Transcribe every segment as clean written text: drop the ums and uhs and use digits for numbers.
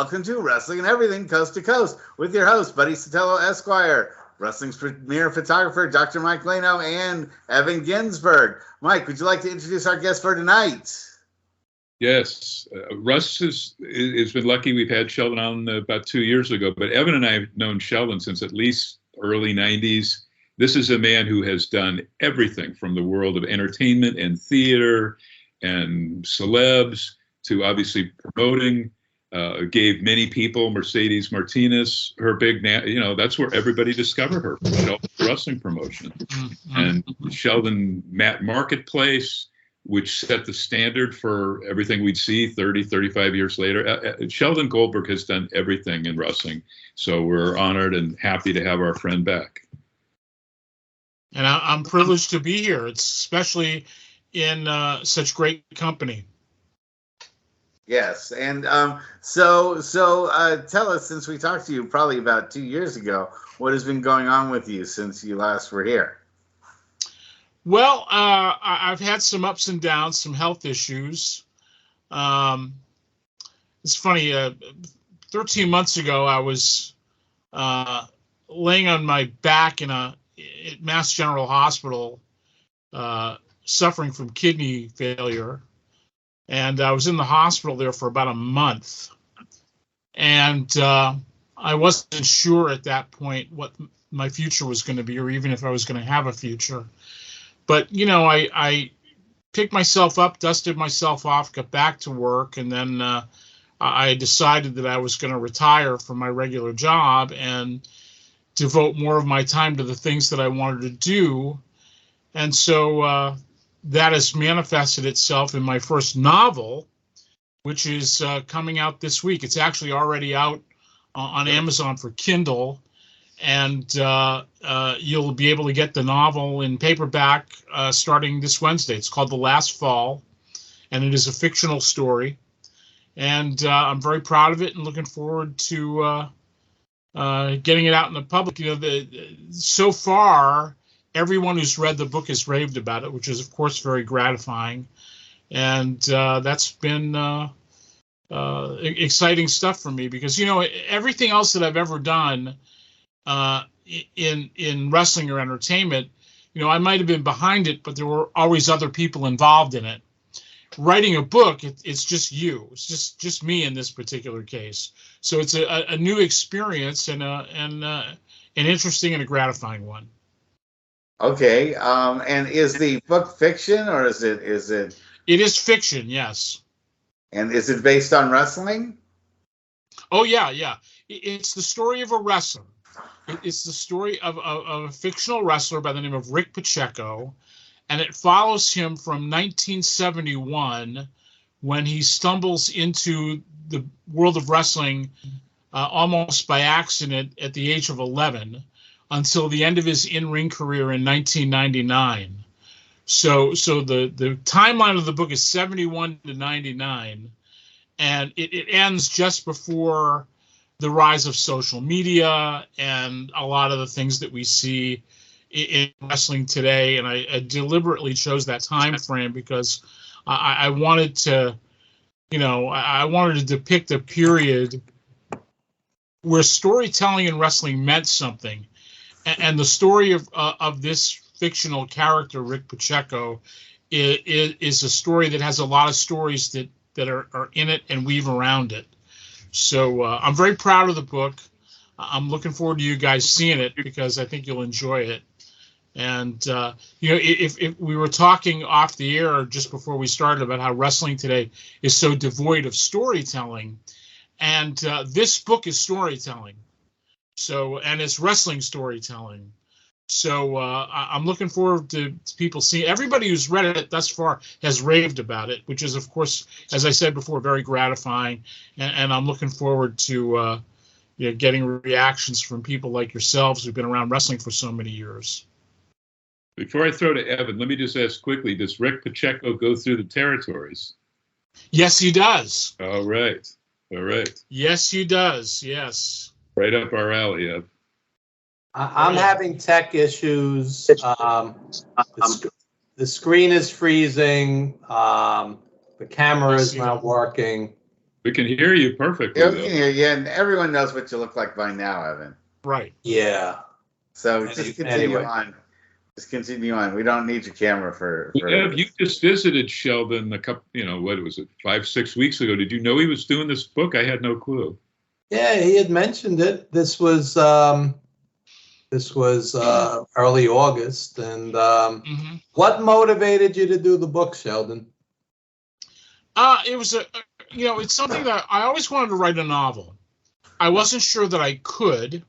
welcome to Wrestling and Everything Coast to Coast with your host, Buddy Sotelo Esquire, wrestling's premier photographer, Dr. Mike Leno, and Evan Ginsberg. Mike, would you like to introduce our guest for tonight? Yes, Russ has been lucky. We've had Sheldon on about 2 years ago, but Evan and I have known Sheldon since at least early 90s. This is a man who has done everything from the world of entertainment and theater and celebs to obviously promoting. Gave many people, Mercedes Martinez, her big, that's where everybody discovered her, from Sheldon's wrestling promotion. And Sheldon Marketplace, which set the standard for everything we'd see 30, 35 years later. Sheldon Goldberg has done everything in wrestling. So we're honored and happy to have our friend back. And I'm privileged to be here. It's especially in such great company. Yes, and so tell us, since we talked to you probably about 2 years ago, what has been going on with you since you last were here? Well, I've had some ups and downs, some health issues. It's funny, 13 months ago, I was laying on my back at Mass General Hospital, suffering from kidney failure. And I was in the hospital there for about a month. And I wasn't sure at that point what my future was going to be, or even if I was going to have a future. But, I picked myself up, dusted myself off, got back to work, and then I decided that I was going to retire from my regular job and devote more of my time to the things that I wanted to do. And so that has manifested itself in my first novel, which is coming out this week. It's actually already out on Amazon for Kindle, and you'll be able to get the novel in paperback starting this Wednesday. It's called The Last Fall, and it is a fictional story. And I'm very proud of it and looking forward to getting it out in the public. So far, everyone who's read the book has raved about it, which is, of course, very gratifying. And that's been exciting stuff for me because, everything else that I've ever done in wrestling or entertainment, I might have been behind it, but there were always other people involved in it. Writing a book, it's just you. It's just me in this particular case. So it's a new experience and an interesting and a gratifying one. Okay, and is the book fiction or is it? It is fiction, yes. And is it based on wrestling? Oh yeah. It's the story of a wrestler. It's the story of a fictional wrestler by the name of Rick Pacheco, and it follows him from 1971 when he stumbles into the world of wrestling almost by accident at the age of 11. Until the end of his in-ring career in 1999. So the timeline of the book is 71 to 99, and it ends just before the rise of social media and a lot of the things that we see in wrestling today. And I deliberately chose that time frame because I wanted to, I wanted to depict a period where storytelling in wrestling meant something. And the story of this fictional character, Rick Pacheco, is a story that has a lot of stories that are in it and weave around it. So I'm very proud of the book. I'm looking forward to you guys seeing it because I think you'll enjoy it. And, if we were talking off the air just before we started about how wrestling today is so devoid of storytelling, and this book is storytelling. So, and it's wrestling storytelling. So I'm looking forward to people seeing. Everybody who's read it thus far has raved about it, which is, of course, as I said before, very gratifying. And I'm looking forward to getting reactions from people like yourselves who've been around wrestling for so many years. Before I throw to Evan, let me just ask quickly, does Rick Pacheco go through the territories? Yes, he does. All right. Yes, he does. Yes. Right up our alley, Ev. I'm having tech issues. The screen is freezing. The camera is not working. We can hear you perfectly. Yeah, we can hear you, and everyone knows what you look like by now, Evan. Right. Yeah. So just continue Anyway. on. Just continue on. We don't need your camera for. Ev, you just visited Sheldon a couple, what was it, 5-6 weeks ago? Did you know he was doing this book? I had no clue. Yeah, he had mentioned it. This was early August. And what motivated you to do the book, Sheldon? It was it's something that I always wanted to write a novel. I wasn't sure that I could,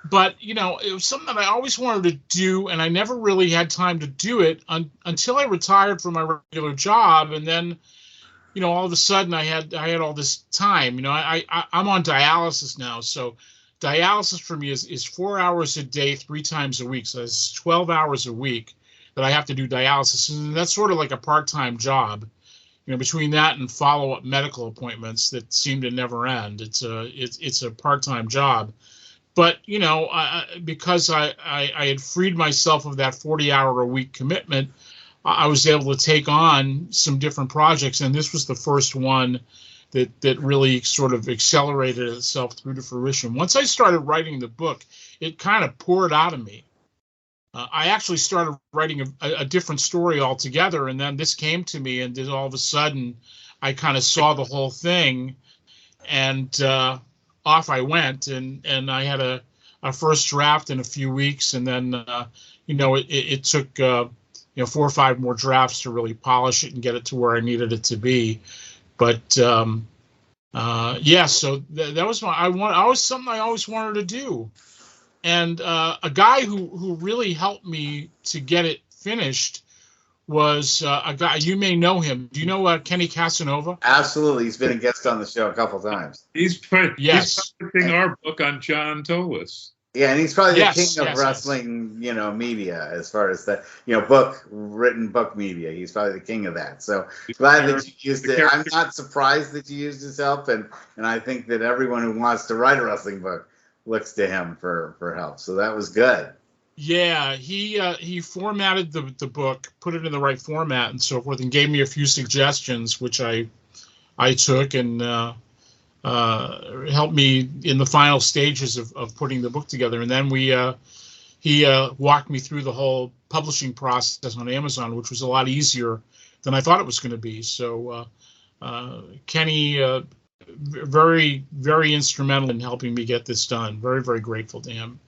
but it was something that I always wanted to do, and I never really had time to do it until I retired from my regular job, and then, all of a sudden I had all this time. I'm on dialysis now, so dialysis for me is 4 hours a day, 3 times a week, so it's 12 hours a week that I have to do dialysis, and that's sort of like a part-time job. Between that and follow-up medical appointments that seem to never end, it's a part-time job. But because I had freed myself of that 40-hour-a-week commitment, I was able to take on some different projects, and this was the first one that really sort of accelerated itself through to fruition. Once I started writing the book, it kind of poured out of me. I actually started writing a different story altogether, and then this came to me, and then all of a sudden, I kind of saw the whole thing, and off I went, and I had a first draft in a few weeks, and then it took 4 or 5 more drafts to really polish it and get it to where I needed it to be. But so that was something I always wanted to do. And a guy who really helped me to get it finished was a guy, you may know him. Do you know Kenny Casanova? Absolutely. He's been a guest on the show a couple times. He's publishing our book on John Tolis. Yeah, and he's probably the king of wrestling, media as far as the, written book media. He's probably the king of that. So glad that you used it. I'm not surprised that you used his help, and I think that everyone who wants to write a wrestling book looks to him for help. So that was good. Yeah, he formatted the book, put it in the right format and so forth, and gave me a few suggestions, which I took and helped me in the final stages of putting the book together. And then he walked me through the whole publishing process on Amazon, which was a lot easier than I thought it was going to be. So Kenny, very, very instrumental in helping me get this done. Very, very grateful to him.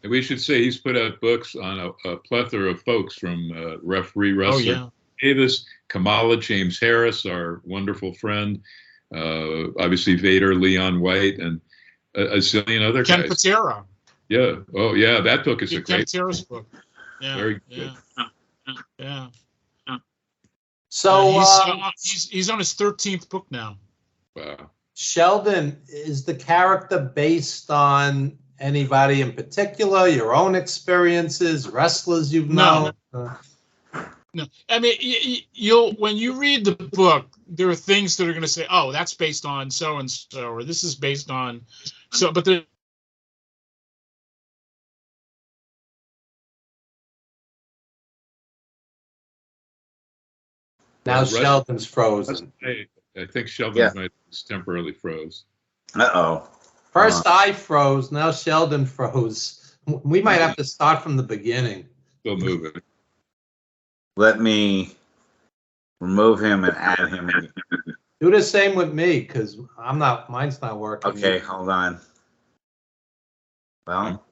And we should say he's put out books on a plethora of folks, from referee wrestler Davis, Kamala, James Harris, our wonderful friend, obviously Vader, Leon White, and a zillion other Ken guys. Patera. Yeah. Oh, yeah. That book is a Ken great Patera's book. Yeah. Very good. Yeah. So he's on his 13th book now. Wow. Sheldon, is the character based on anybody in particular, your own experiences, wrestlers you've known? No. I mean, when you read the book, there are things that are going to say, "Oh, that's based on so and so," or "This is based on so." But now Sheldon's frozen. I think Sheldon might temporarily froze. Uh-oh. First I froze, now Sheldon froze. We might have to start from the beginning. Still moving. Let me remove him and add him again. Do the same with me, because mine's not working. Okay, hold on. Well,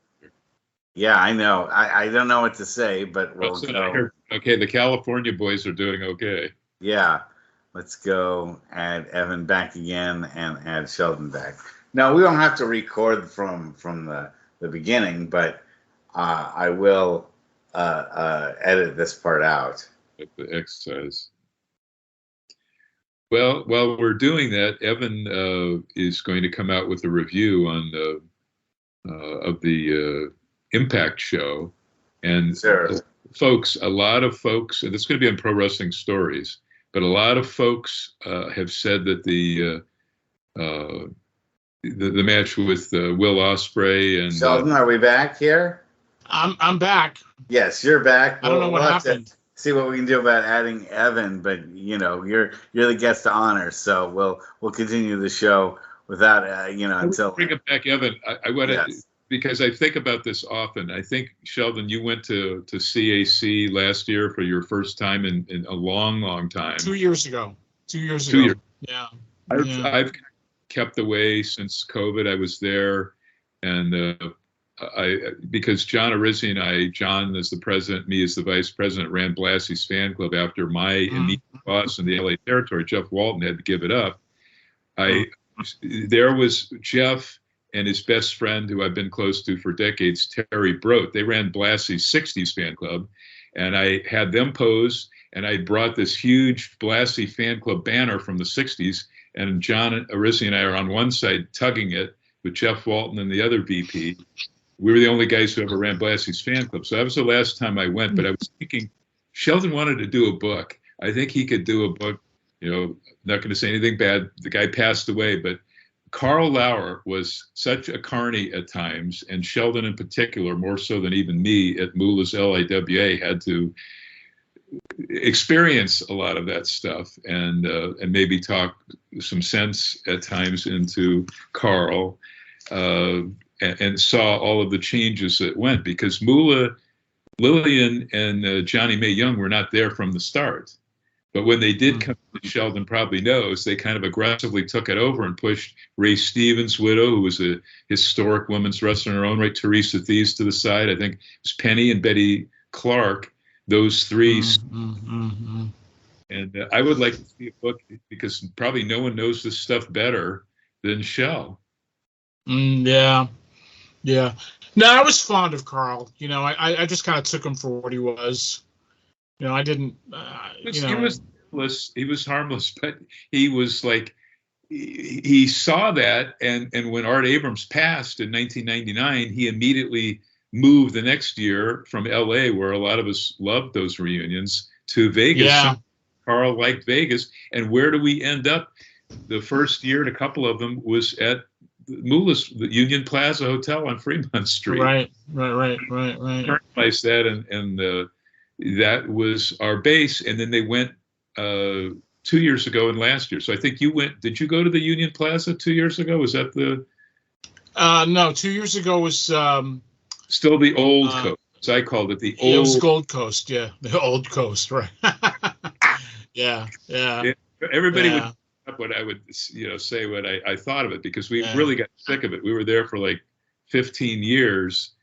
yeah, I know. I don't know what to say, but we'll go. Okay, the California boys are doing okay. Yeah. Let's go add Evan back again and add Sheldon back. Now, we don't have to record from the beginning, but I will edit this part out. Like the exercise. Well, while we're doing that, Evan is going to come out with a review on of the Impact show. And folks, a lot of folks, and it's going to be on Pro Wrestling Stories, but a lot of folks have said that the match with Will Ospreay and Sheldon, are we back here? I'm back. Yes, you're back. I don't know what happened. see what we can do about adding Evan. But you're the guest of honor, so we'll continue the show without until bring it back, Evan. I want to. Yes. Because I think about this often. I think, Sheldon, you went to CAC last year for your first time in a long, long time. 2 years ago. 2 years ago. Yeah. I've kept away since COVID. I was there, and because John Arisi and John as the president, me as the vice president, ran Blassie's fan club after my immediate boss in the LA territory, Jeff Walton, had to give it up. There was Jeff and his best friend, who I've been close to for decades, Terry Brote. They ran Blassie's 60s fan club, and I had them pose, and I brought this huge Blassie fan club banner from the 60s, and John Arisi and I are on one side tugging it with Jeff Walton and the other VP. We were the only guys who ever ran Blassie's fan club. So that was the last time I went, but I was thinking, Sheldon wanted to do a book. I think he could do a book, not going to say anything bad. The guy passed away, but Carl Lauer was such a carny at times, and Sheldon in particular, more so than even me at Moolah's LIWA, had to experience a lot of that stuff and maybe talk some sense at times into Carl, and saw all of the changes that went, because Moolah, Lillian, and Johnny May Young were not there from the start. But when they did come, Sheldon probably knows, they kind of aggressively took it over and pushed Ray Stevens' widow, who was a historic women's wrestler in her own right, Teresa Thies to the side. I think it was Penny and Betty Clark, those three. And I would like to see a book, because probably no one knows this stuff better than Shell. Yeah. No, I was fond of Carl. I just kind of took him for what he was. I didn't. He was harmless, but he was like, he saw that, and when Art Abrams passed in 1999, he immediately moved the next year from LA, where a lot of us loved those reunions, to Vegas. Yeah. Carl liked Vegas, and where do we end up? The first year, and a couple of them was at Moolah's, the Union Plaza Hotel on Fremont Street. Right. Place that, and that was our base, and then they went 2 years ago and last year. So I think you went. Did you go to the Union Plaza 2 years ago? Was that the? No, 2 years ago was still the old coast. So I called it the old. It was Gold Coast, yeah, the old coast, right? yeah. Everybody would up what I would, say what I thought of it, because we really got sick of it. We were there for like 15 years,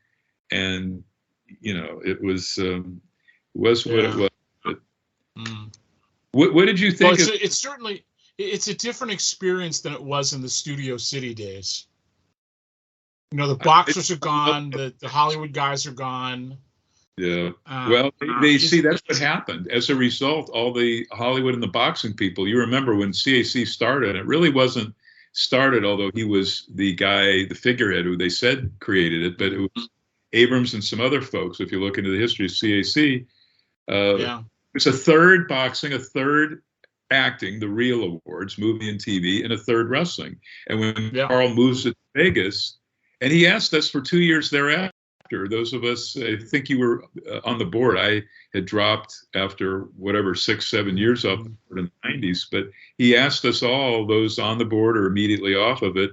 and it was. Was what it was. But what did you think? Well, it's certainly a different experience than it was in the Studio City days. The boxers are gone. The Hollywood guys are gone. Yeah. Well, they see that's what happened. As a result, all the Hollywood and the boxing people. You remember when CAC started? It really wasn't started, although he was the guy, the figurehead who they said created it. But it was Abrams and some other folks. If you look into the history of CAC. It's a third boxing, a third acting, the real awards, movie and TV, and a third wrestling. And when Carl moves it to Vegas, and he asked us for 2 years thereafter, those of us, I think you were on the board. I had dropped after 6-7 years off the board in the 90s, but he asked us all, those on the board or immediately off of it,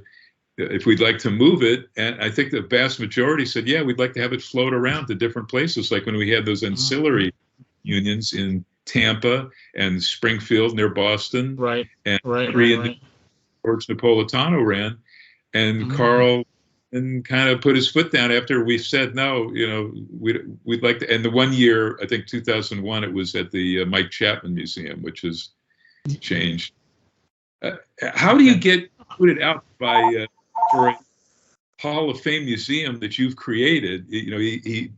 if we'd like to move it. And I think the vast majority said, yeah, we'd like to have it float around to different places, like when we had those ancillary unions in Tampa and Springfield near Boston, and George Napolitano ran, and Carl and kind of put his foot down after we said no. We'd like to. And the 1 year, I think 2001, it was at the Mike Chapman Museum, which has changed. How do you get put it out by for a Hall of Fame museum that you've created? He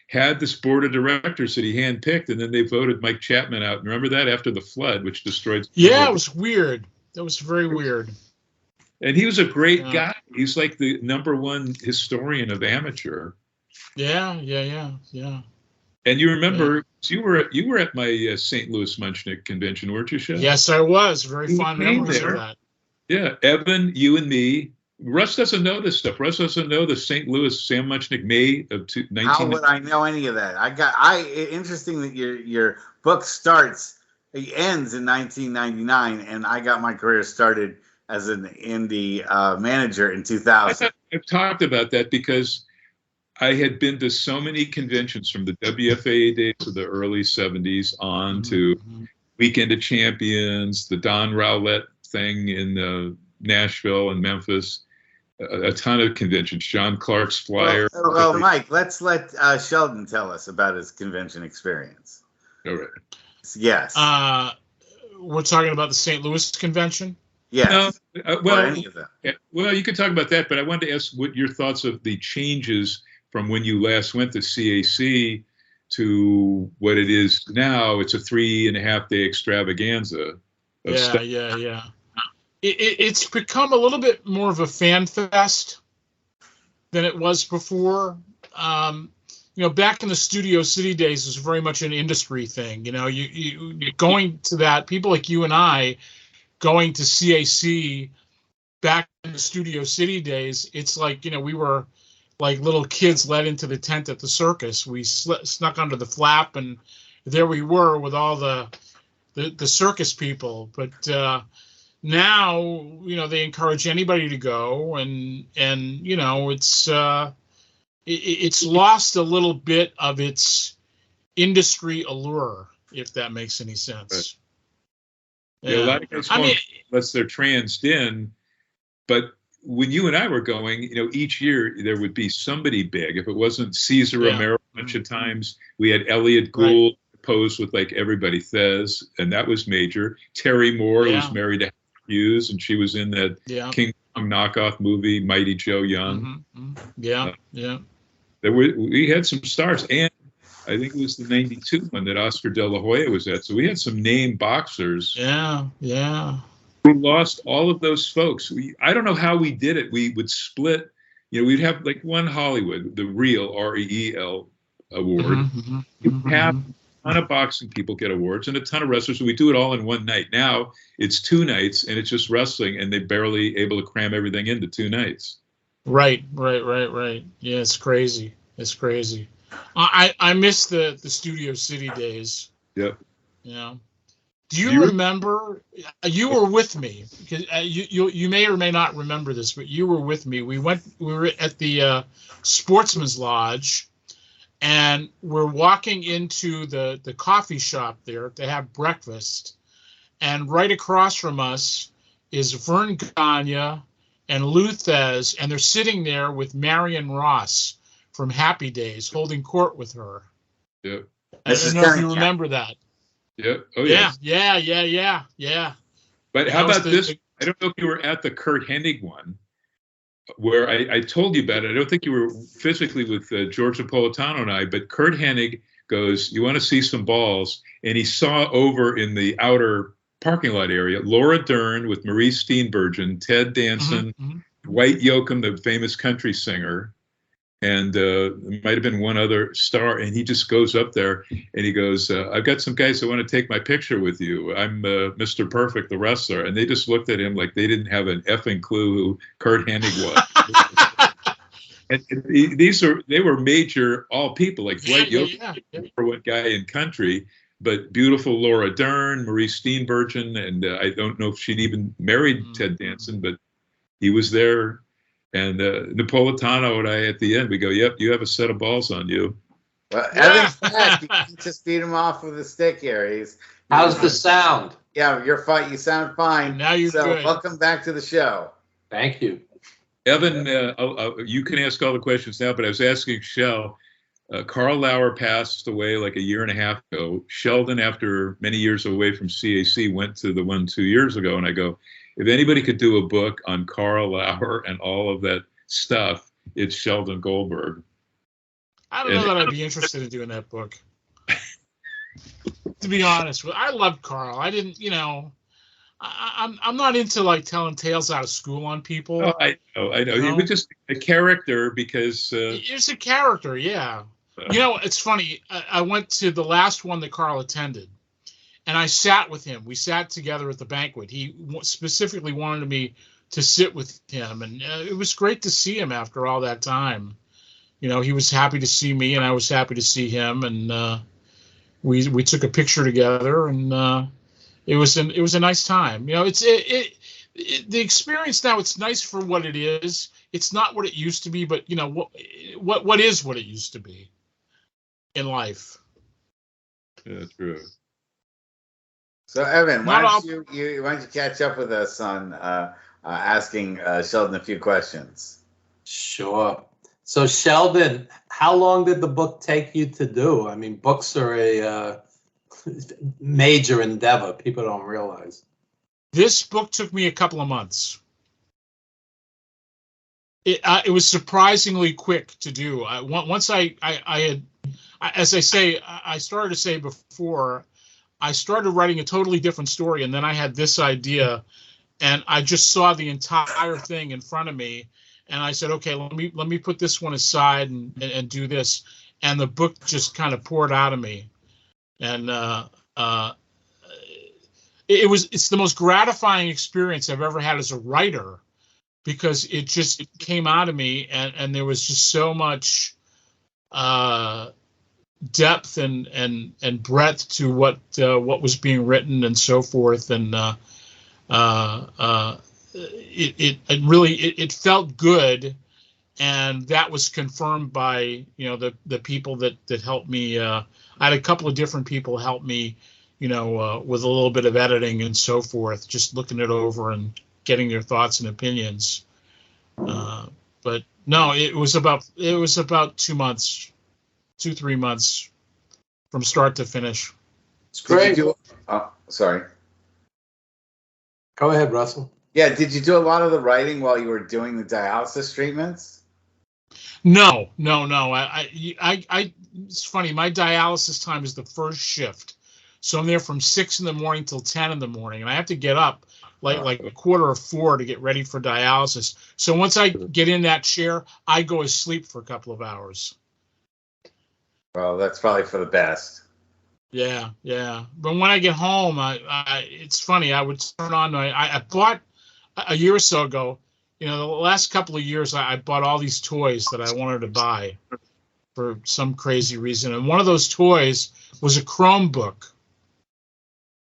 had this board of directors that he handpicked, and then they voted Mike Chapman out. Remember that, after the flood, which destroyed. Yeah, it was weird. That was very weird. And he was a great guy. He's like the #1 historian of amateur. Yeah. And you remember, you were at my St. Louis Munchnik convention, weren't you, Chef? Yes, I was. Very fond memories of that. Yeah, Evan, you and me Russ doesn't know this stuff. Russ doesn't know the St. Louis Sam Muchnick May of 19. How would I know any of that? Interesting that your book ends in 1999, and I got my career started as an indie manager in 2000. I've talked about that because I had been to so many conventions from the WFA days of the early 70s on to Weekend of Champions, the Don Rowlett thing in Nashville and Memphis, a ton of conventions, John Clark's Flyer. Well, Mike, let's let Sheldon tell us about his convention experience. All right. Yes. We're talking about the St. Louis convention? Yes. Well, any of them. Well, you could talk about that, but I wanted to ask what your thoughts of the changes from when you last went to CAC to what it is now. It's a 3.5 day extravaganza. Yeah. It's become a little bit more of a fan fest than it was before. Back in the Studio City days, it was very much an industry thing. You're going to that, people like you and I going to CAC back in the Studio City days, it's like, we were like little kids led into the tent at the circus. We snuck under the flap, and there we were with all the circus people. But now, they encourage anybody to go, and it's lost a little bit of its industry allure, if that makes any sense. Right. Yeah, a lot of guys unless they're transed in, but when you and I were going, each year there would be somebody big. If it wasn't Cesar Romero a bunch of times, we had Elliot Gould pose with like everybody Thez, and that was major. Terry Moore was married to Hughes, and she was in that King Kong knockoff movie, Mighty Joe Young. We had some stars, and I think it was the 92 one that Oscar De La Hoya was at. So we had some name boxers. Yeah. We lost all of those folks. I don't know how we did it. We would split, we'd have like one Hollywood, the real REEL award. We'd have a ton of boxing people get awards and a ton of wrestlers. So we do it all in one night. Now it's 2 nights and it's just wrestling, and they're barely able to cram everything into 2 nights. Right. Yeah, it's crazy. I miss the Studio City days. Yep. Do you remember? You were with me, because you may or may not remember this, but you were with me. We were at the Sportsman's Lodge, and we're walking into the coffee shop there to have breakfast, and right across from us is Vern Gagne and Lou Thez, and they're sitting there with Marion Ross from Happy Days, holding court with her. Yep. I don't know if you remember that. Yep. Oh, yeah. Yeah. But how about this? I don't know if you were at the Kurt Hennig one, where I told you about it. I don't think you were physically with George Napolitano and I, but Kurt Hennig goes, "You want to see some balls?" And he saw over in the outer parking lot area Laura Dern with Maurice Steenburgen, Ted Danson, Dwight Yoakam, the famous country singer, and there might have been one other star. And he just goes up there and he goes, "I've got some guys that want to take my picture with you. I'm Mr. Perfect, the wrestler." And they just looked at him like they didn't have an effing clue who Kurt Hennig was. And they were major all people, like Dwight Yoakam, for one guy in country, but beautiful Laura Dern, Maurice Steenburgen, and I don't know if she'd even married Ted Danson, but he was there. And Napolitano and I at the end, we go, "Yep, you have a set of balls on you." Well, Evan's back. You can't just beat him off with a stick here. How's the sound? Yeah, you're fine. You sound fine. Now you're good. Welcome back to the show. Thank you. Evan, you can ask all the questions now, but I was asking Shell. Carl Lauer passed away like 1.5 years ago. Sheldon, after many years away from CAC, went to the one 2 years ago. And I go, if anybody could do a book on Carl Lauer and all of that stuff, it's Sheldon Goldberg. I don't know that I'd be interested in doing that book. To be honest, I loved Carl. I didn't, I'm not into like telling tales out of school on people. Oh, I know. He was just a character because it's a character, yeah. It's funny. I went to the last one that Carl attended, and I sat with him. We sat together at the banquet. He specifically wanted me sit with him, and it was great to see him after all that time. You know, he was happy to see me, and I was happy to see him, and we took a picture together, and it was a nice time. You know, the experience now. It's nice for what it is. It's not what it used to be, but you know what is what it used to be in life. Yeah, true. So Evan, why don't you catch up with us on asking Sheldon a few questions? Sure. So Sheldon, how long did the book take you to do? I mean, books are a major endeavor. People don't realize. This book took me a couple of months. It was surprisingly quick to do. Once I had, as I started to say before, I started writing a totally different story, and then I had this idea, and I just saw the entire thing in front of me, and I said, okay, let me put this one aside and do this, and the book just kind of poured out of me, and it's the most gratifying experience I've ever had as a writer, because it just came out of me, and there was just so much depth and breadth to what was being written and so forth, and it really felt good, and that was confirmed by the people that helped me. I had a couple of different people help me, with a little bit of editing and so forth, just looking it over and getting their thoughts and opinions. But no, it was about 2 months, 2-3 months from start to finish. It's great. Sorry. Go ahead, Russell. Yeah, did you do a lot of the writing while you were doing the dialysis treatments? No. It's funny. My dialysis time is the first shift, so I'm there from 6 a.m. till 10 a.m, and I have to get up like 3:45 to get ready for dialysis. So once I get in that chair, I go asleep for a couple of hours. Well, that's probably for the best. Yeah. But when I get home, it's funny. I would turn on. I bought a year or so ago. The last couple of years, I bought all these toys that I wanted to buy for some crazy reason, and one of those toys was a Chromebook.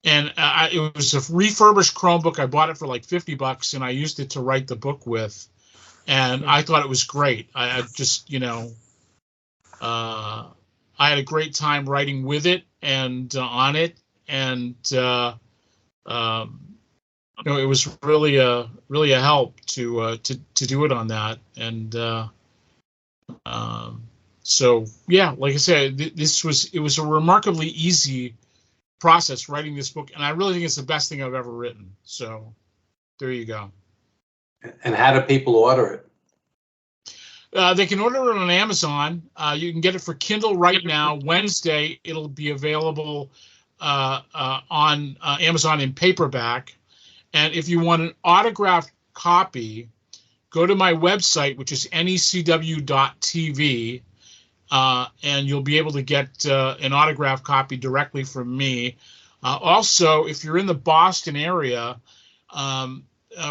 And it was a refurbished Chromebook. I bought it for like $50, and I used it to write the book with. And I thought it was great. I just, I had a great time writing with it and on it. And, it was really a help to do it on that. And so, yeah, like I said, it was a remarkably easy process writing this book, and I really think it's the best thing I've ever written. So there you go. And how do people order it? They can order it on Amazon. You can get it for Kindle right now. Wednesday, it'll be available on Amazon in paperback. And if you want an autographed copy, go to my website, which is necw.tv. And you'll be able to get an autographed copy directly from me. Also, if you're in the Boston area,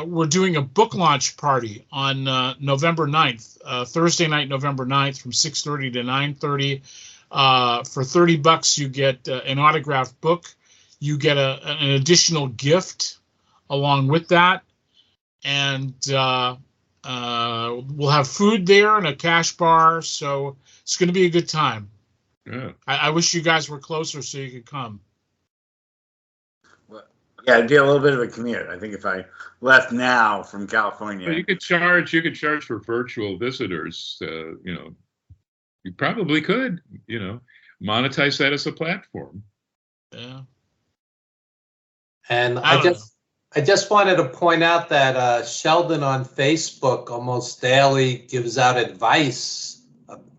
we're doing a book launch party on November 9th, Thursday night, November 9th, from 6:30 to 9:30. For $30, you get an autographed book. You get an additional gift along with that. And we'll have food there and a cash bar, so it's going to be a good time. Yeah. I wish you guys were closer so you could come. Well, yeah, it'd be a little bit of a commute. I think if I left now from California. Well, you could charge for virtual visitors. You probably could, monetize that as a platform. Yeah. And I just wanted to point out that Sheldon on Facebook almost daily gives out advice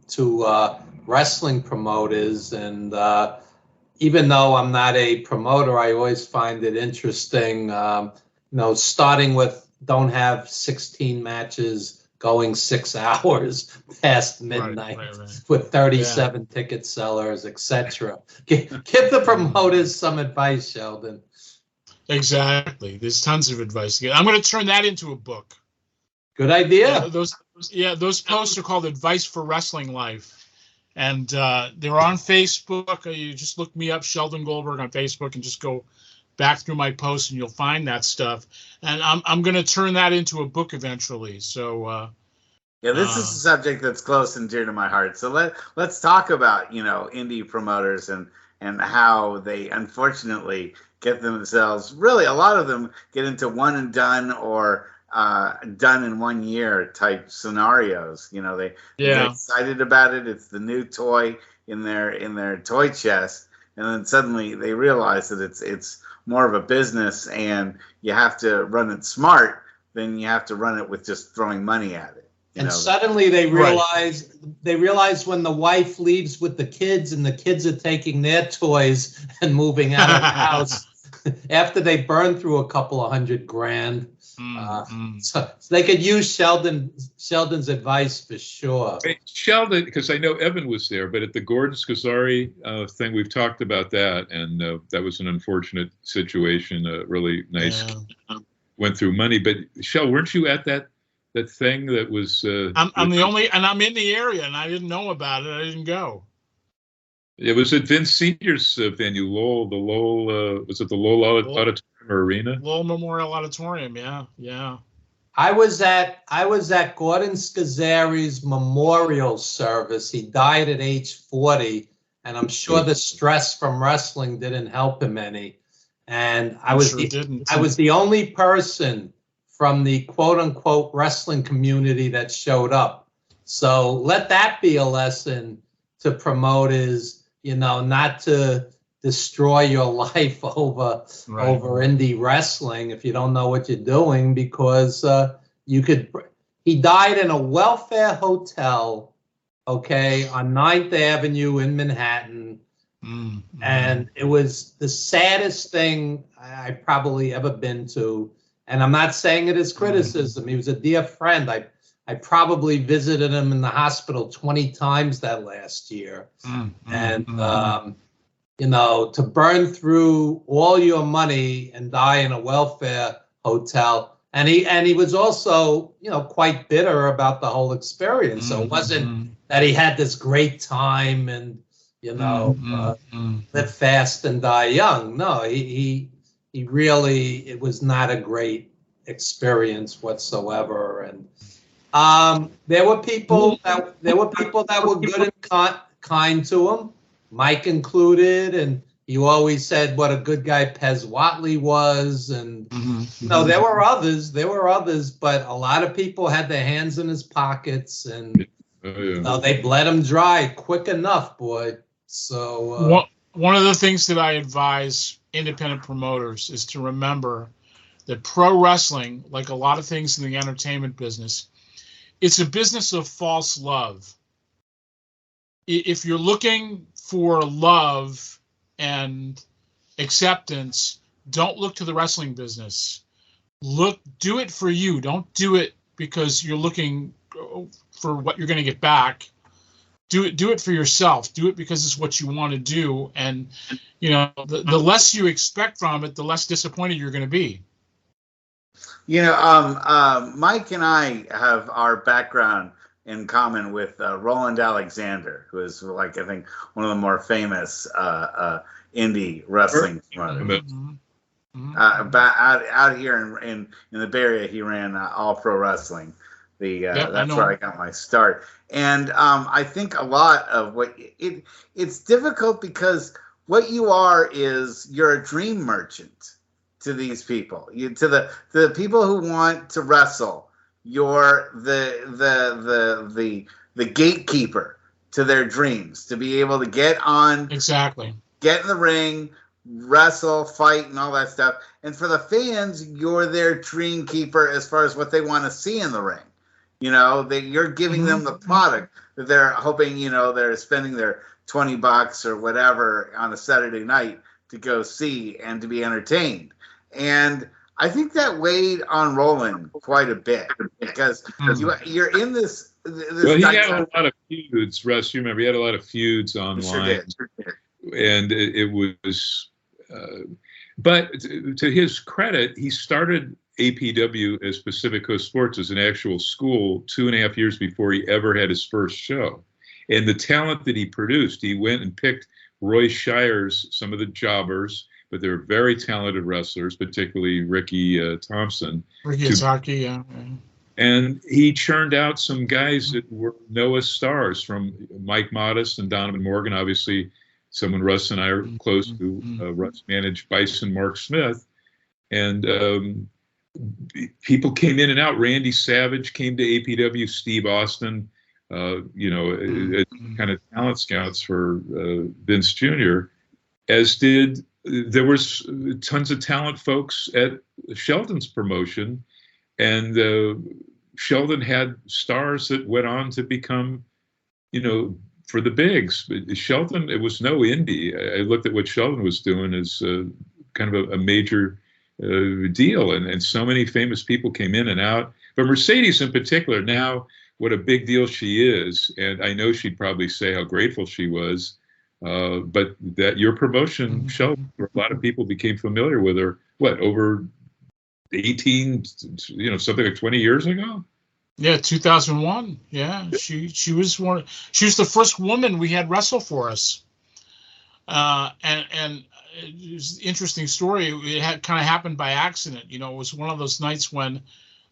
to wrestling promoters. And even though I'm not a promoter, I always find it interesting, starting with don't have 16 matches going 6 hours past midnight right. with 37 ticket sellers, etc. Give the promoters some advice, Sheldon. Exactly. There's tons of advice to get. I'm going to turn that into a book. Good idea. Those posts are called Advice for Wrestling Life. And they're on Facebook. You just look me up, Sheldon Goldberg, on Facebook, and just go back through my posts, and you'll find that stuff. And I'm going to turn that into a book eventually. So yeah, this is a subject that's close and dear to my heart. So let's talk about indie promoters and how they unfortunately get themselves, really a lot of them get into one and done or done in 1 year type scenarios. They get excited about it. It's the new toy in their toy chest, and then suddenly they realize that it's more of a business, and you have to run it smart than you have to run it with just throwing money at it. Suddenly they realize when the wife leaves with the kids and the kids are taking their toys and moving out of the house after they burn through a couple of $100,000. So they could use Sheldon's advice for sure. Hey, Sheldon, because I know Evan was there, but at the Gordon Scazzari thing, we've talked about that, and that was an unfortunate situation. Really nice, went through money. But Shel, weren't you at that thing that was? I'm the only, and I'm in the area, and I didn't know about it. I didn't go. It was at Vince Senior's venue, Lowell. The Lowell was it the Lowell Auditorium or Arena? Lowell Memorial Auditorium. Yeah. I was at Gordon Scazzari's memorial service. He died at age 40, and I'm sure the stress from wrestling didn't help him any. And I was the only person from the quote unquote wrestling community that showed up. So let that be a lesson to promoters, not to destroy your life over indie wrestling if you don't know what you're doing, because he died in a welfare hotel, on 9th Avenue in Manhattan. And it was the saddest thing I probably ever been to. And I'm not saying it as criticism. He was a dear friend. I probably visited him in the hospital 20 times that last year. And to burn through all your money and die in a welfare hotel. And he was also, quite bitter about the whole experience. So it wasn't that he had this great time and, live fast and die young. No, he really, it was not a great experience whatsoever. And there were people that were good and kind to him, Mike included, and he always said what a good guy Pez Watley was, and there were others, but a lot of people had their hands in his pockets, and they bled him dry quick enough, boy. So one of the things that I advise independent promoters is to remember that pro wrestling, like a lot of things in the entertainment business, it's a business of false love. If you're looking for love and acceptance, don't look to the wrestling business. Do it for you. Don't do it because you're looking for what you're going to get back. Do it for yourself. Do it because it's what you want to do. And, the less you expect from it, the less disappointed you're going to be. Mike and I have our background in common with Roland Alexander, who is I think one of the more famous indie wrestling promoters. Out here in the Bay Area, he ran All Pro Wrestling. That's where I got my start. And I think a lot of it's difficult because what you are is you're a dream merchant to these people, to the people who want to wrestle. You're the gatekeeper to their dreams, to be able to get on, get in the ring, wrestle, fight, and all that stuff. And for the fans, you're their dream keeper as far as what they want to see in the ring. You're giving them the product that they're hoping, they're spending their $20 or whatever on a Saturday night to go see and to be entertained. And I think that weighed on Roland quite a bit because you're in this. Well, he had a lot of feuds, Russ. You remember he had a lot of feuds online, Sure did. And it was. But to his credit, he started APW as Pacific Coast Sports as an actual school 2.5 years before he ever had his first show. And the talent that he produced, he went and picked Roy Shires, some of the jobbers, but they're very talented wrestlers, particularly Ricky Thompson. Ricky Ataki, yeah. And he churned out some guys that were Noah stars, from Mike Modest and Donovan Morgan, obviously someone Russ and I are close to. Russ managed Bison Mark Smith. And people came in and out. Randy Savage came to APW, Steve Austin, kind of talent scouts for Vince Jr., as did, there was tons of talent folks at Sheldon's promotion. And Sheldon had stars that went on to become, for the bigs. But Sheldon, it was no indie. I looked at what Sheldon was doing as kind of a major deal. And so many famous people came in and out. But Mercedes in particular, now what a big deal she is. And I know she'd probably say how grateful she was. But that your promotion, Sheldon, where a lot of people became familiar with her, over 18, something like 20 years ago? Yeah, 2001. Yeah, she was the first woman we had wrestle for us. And it was an interesting story. It had kind of happened by accident. It was one of those nights when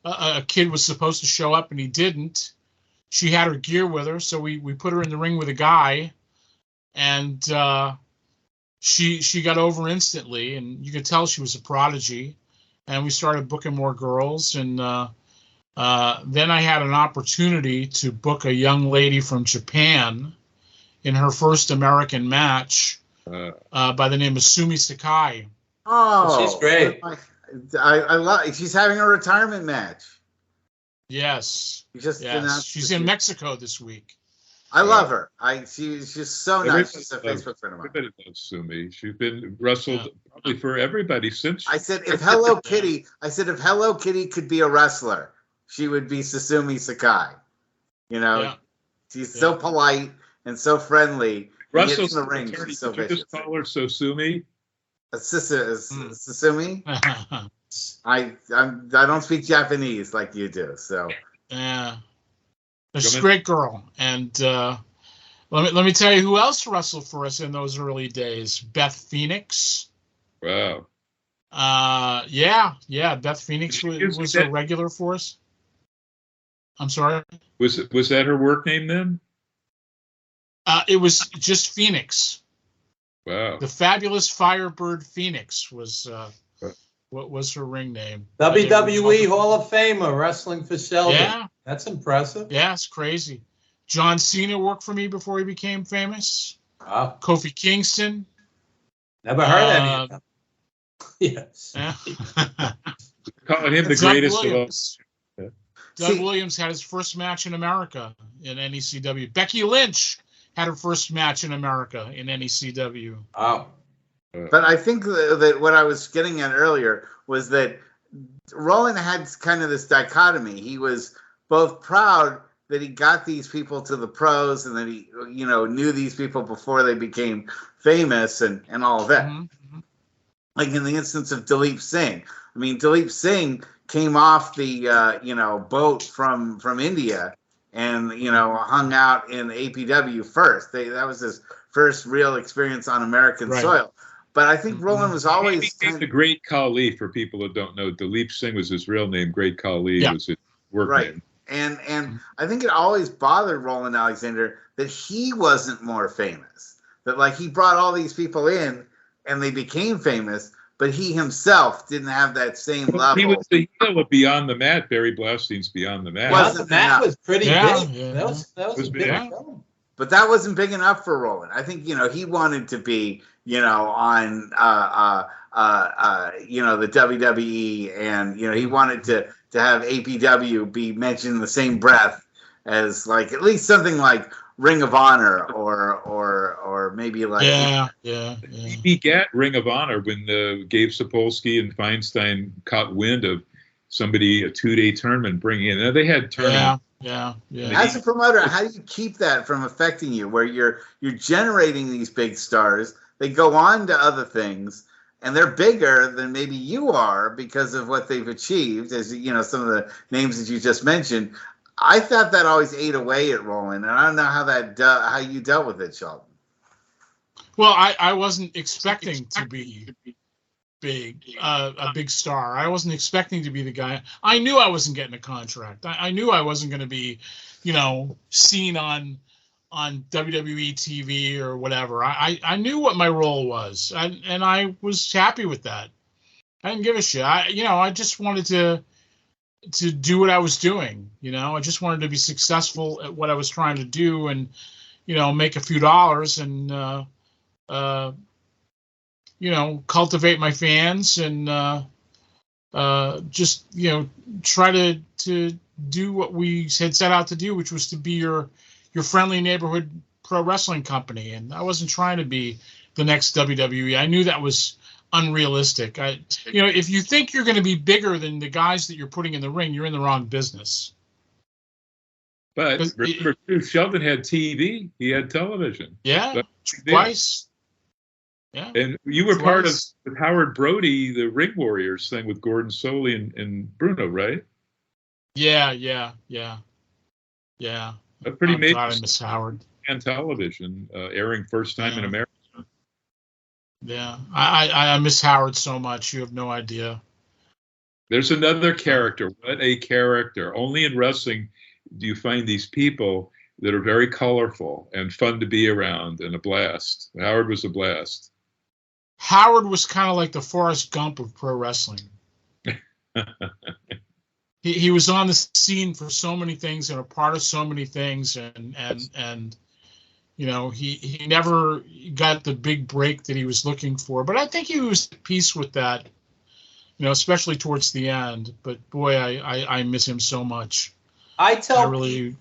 a kid was supposed to show up and he didn't. She had her gear with her, so we put her in the ring with a guy, and she got over instantly, and you could tell she was a prodigy. And we started booking more girls, and then I had an opportunity to book a young lady from Japan in her first American match by the name of Sumi Sakai. Oh, she's great. I love. She's having a retirement match. Yes. She's in Mexico this week. I love her. She's just so nice. She's a Facebook friend of mine. Everybody loves Sumi. She's been wrestled probably for everybody since. I said if Hello Kitty could be a wrestler, she would be Sasumi Sakai. She's so polite and so friendly. Russell's in the ring. She's so vicious. Just call her Sasumi. Sasumi. I don't speak Japanese like you do, so. Yeah. She's a great girl, and let me tell you who else wrestled for us in those early days. Beth Phoenix. Wow. Beth Phoenix was a regular for us. I'm sorry. Was that her work name then? It was just Phoenix. Wow. The Fabulous Firebird Phoenix was what was her ring name? WWE Hall of Famer wrestling for Sheldon. Yeah. That's impressive. Yeah, it's crazy. John Cena worked for me before he became famous. Wow. Kofi Kingston. Never heard any of them. Yes. Yeah. Calling him the greatest of all. Doug Williams had his first match in America in NECW. Becky Lynch had her first match in America in NECW. Wow. But I think that what I was getting at earlier was that Roland had kind of this dichotomy. He was both proud that he got these people to the pros and that he, knew these people before they became famous and all of that. Mm-hmm. Like in the instance of Dalip Singh. I mean, Dalip Singh came off the, boat from India and, hung out in APW first. That was his first real experience on American soil. But I think Roland was always the Great Khali. For people that don't know, Dalip Singh was his real name. Great Khali was his work name. And I think it always bothered Roland Alexander that he wasn't more famous. That he brought all these people in and they became famous, but he himself didn't have that same level. He was the heel of Beyond the Mat. Barry Blaustein's Beyond the Mat. That was pretty big. Yeah. That was a big film. But that wasn't big enough for Roland. I think, he wanted to be, on, the WWE, and, he wanted to have APW be mentioned in the same breath as, at least something like Ring of Honor or maybe like... Yeah. He begat Ring of Honor when Gabe Sapolsky and Feinstein caught wind of somebody, a 2-day tournament bringing in. Now, they had tournaments. Yeah. As a promoter, how do you keep that from affecting you, where you're generating these big stars, they go on to other things, and they're bigger than maybe you are because of what they've achieved, as you know, some of the names that you just mentioned. I thought that always ate away at Roland, and I don't know how you dealt with it, Sheldon. Well, I wasn't expecting to be big, a big star. I wasn't expecting to be the guy. I knew I wasn't getting a contract. I knew I wasn't going to be, seen on WWE TV or whatever. I knew what my role was, and I was happy with that. I didn't give a shit. I just wanted to do what I was doing. I just wanted to be successful at what I was trying to do, and make a few dollars, and cultivate my fans, and just try to do what we had set out to do, which was to be your friendly neighborhood pro wrestling company. And I wasn't trying to be the next WWE. I knew that was unrealistic. If you think you're going to be bigger than the guys that you're putting in the ring, you're in the wrong business. But remember, too, Sheldon had TV. He had television. Yeah, twice. Yeah. And you were part of Howard Brody, the Ring Warriors thing with Gordon Soley and Bruno, right? Yeah. A pretty major. God, I miss Howard. And television, airing first time in America. Yeah, I miss Howard so much. You have no idea. There's another character. What a character. Only in wrestling do you find these people that are very colorful and fun to be around and a blast. Howard was a blast. Howard was kind of like the Forrest Gump of pro wrestling. He was on the scene for so many things and a part of so many things, and he never got the big break that he was looking for. But I think he was at peace with that, especially towards the end. But boy, I miss him so much. I really